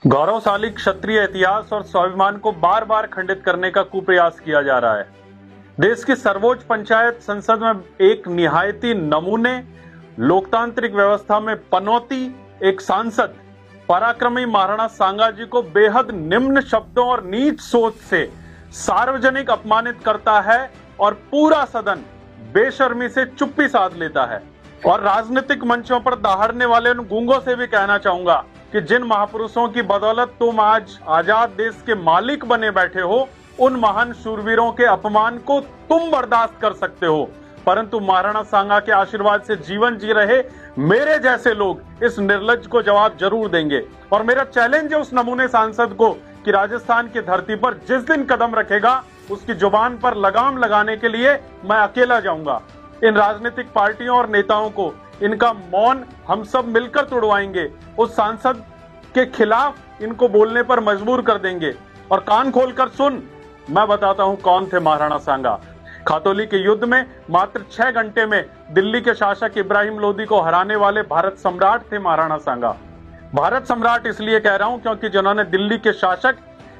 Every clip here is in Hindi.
गौरवशाली क्षत्रिय इतिहास और स्वाभिमान को बार बार खंडित करने का कुप्रयास किया जा रहा है। देश की सर्वोच्च पंचायत संसद में एक निहायती नमूने लोकतांत्रिक व्यवस्था में पनौती एक सांसद पराक्रमी महाराणा सांगा जी को बेहद निम्न शब्दों और नीच सोच से सार्वजनिक अपमानित करता है और पूरा सदन बेशर्मी से चुप्पी साध लेता है। और राजनीतिक मंचों पर दहाड़ने वाले उन गूंगों से भी कहना चाहूंगा कि जिन महापुरुषों की बदौलत तुम आज आजाद देश के मालिक बने बैठे हो, उन महान शूरवीरों के अपमान को तुम बर्दाश्त कर सकते हो, परंतु महाराणा सांगा के आशीर्वाद से जीवन जी रहे मेरे जैसे लोग इस निर्लज्ज को जवाब जरूर देंगे। और मेरा चैलेंज है उस नमूने सांसद को कि राजस्थान की धरती पर जिस दिन कदम रखेगा उसकी जुबान पर लगाम लगाने के लिए मैं अकेला जाऊंगा। इन राजनीतिक पार्टियों और नेताओं को इनका मौन हम सब मिलकर तोड़वाएंगे। उस सांसद के खिलाफ इनको बोलने पर मजबूर कर देंगे। और कान खोलकर सुन, मैं बताता हूं कौन थे महाराणा सांगा। खातौली के युद्ध में मात्र 6 घंटे में दिल्ली के शासक इब्राहिम लोदी को हराने वाले भारत सम्राट थे महाराणा सांगा। भारत सम्राट इसलिए कह रहा हूं क्योंकि जिन्होंने दिल्ली के शासक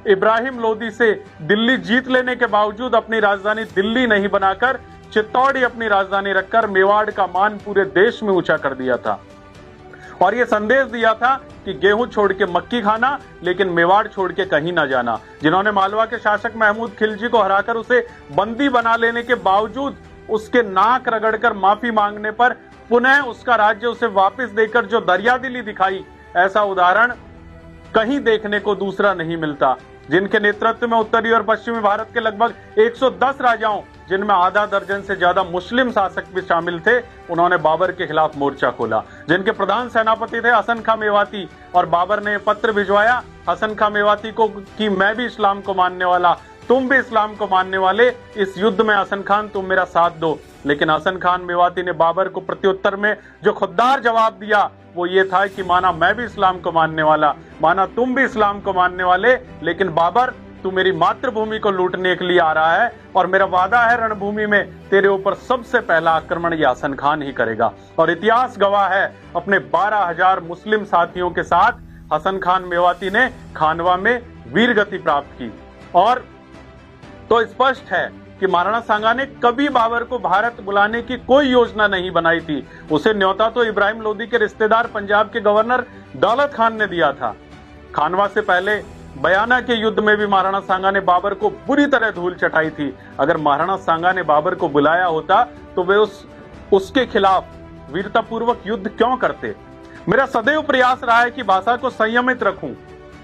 इब्राहिम लोदी से दिल्ली जीत लेने के बावजूद अपनी राजधानी दिल्ली नहीं बनाकर चित्तौड़ अपनी राजधानी रखकर मेवाड़ का मान पूरे देश में ऊंचा कर दिया था और यह संदेश दिया था कि गेहूं छोड़ के मक्की खाना, लेकिन मेवाड़ छोड़ के कहीं ना जाना। जिन्होंने मालवा के शासक महमूद खिलजी को हराकर उसे बंदी बना लेने के बावजूद उसके नाक रगड़कर माफी मांगने पर पुनः उसका राज्य उसे वापस देकर जो दरियादिली दिखाई, ऐसा उदाहरण कहीं देखने को दूसरा नहीं मिलता। जिनके नेतृत्व में उत्तरी और पश्चिमी भारत के लगभग 110 राजाओं, जिनमें आधा दर्जन से ज्यादा मुस्लिम शासक भी शामिल थे, उन्होंने बाबर के खिलाफ मोर्चा खोला। जिनके प्रधान सेनापति थे हसन खां मेवाती और बाबर ने पत्र भिजवाया हसन खां मेवाती को कि मैं भी इस्लाम को मानने वाला, तुम भी इस्लाम को मानने वाले, इस युद्ध में हसन खान तुम मेरा साथ दो। लेकिन हसन खान मेवाती ने बाबर को प्रत्युत्तर में जो खुददार जवाब दिया वो ये था कि माना मैं भी इस्लाम को मानने वाला, माना तुम भी इस्लाम को मानने वाले, लेकिन बाबर तू मेरी मातृभूमि को लूटने के लिए आ रहा है और मेरा वादा है रणभूमि में तेरे ऊपर सबसे पहला आक्रमण ये हसन खान ही करेगा। और इतिहास गवाह है, अपने 12,000 मुस्लिम साथियों के साथ हसन खान मेवाती ने खानवा में वीरगति प्राप्त की। और तो स्पष्ट है कि महाराणा सांगा ने कभी बाबर को भारत बुलाने की कोई योजना नहीं बनाई थी। उसे न्योता तो इब्राहिम लोदी के रिश्तेदार पंजाब के गवर्नर दौलत खान ने दिया था। खानवा से पहले बयाना के युद्ध में भी महाराणा सांगा ने बाबर को बुरी तरह धूल चटाई थी। अगर महाराणा सांगा ने बाबर को बुलाया होता तो वे उसके खिलाफ वीरतापूर्वक युद्ध क्यों करते। मेरा सदैव प्रयास रहा है कि भाषा को संयमित रखूं,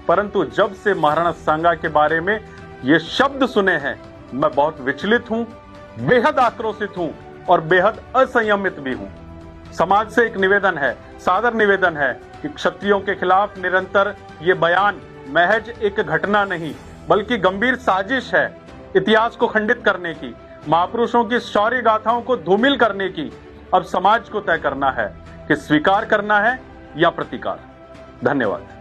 परंतु जब से महाराणा सांगा के बारे में ये शब्द सुने हैं मैं बहुत विचलित हूं, बेहद आक्रोशित हूं और बेहद असंयमित भी हूं। समाज से एक निवेदन है, सादर निवेदन है कि क्षत्रियों के खिलाफ निरंतर ये बयान महज एक घटना नहीं बल्कि गंभीर साजिश है इतिहास को खंडित करने की, महापुरुषों की शौर्य गाथाओं को धूमिल करने की। अब समाज को तय करना है कि स्वीकार करना है या प्रतिकार। धन्यवाद।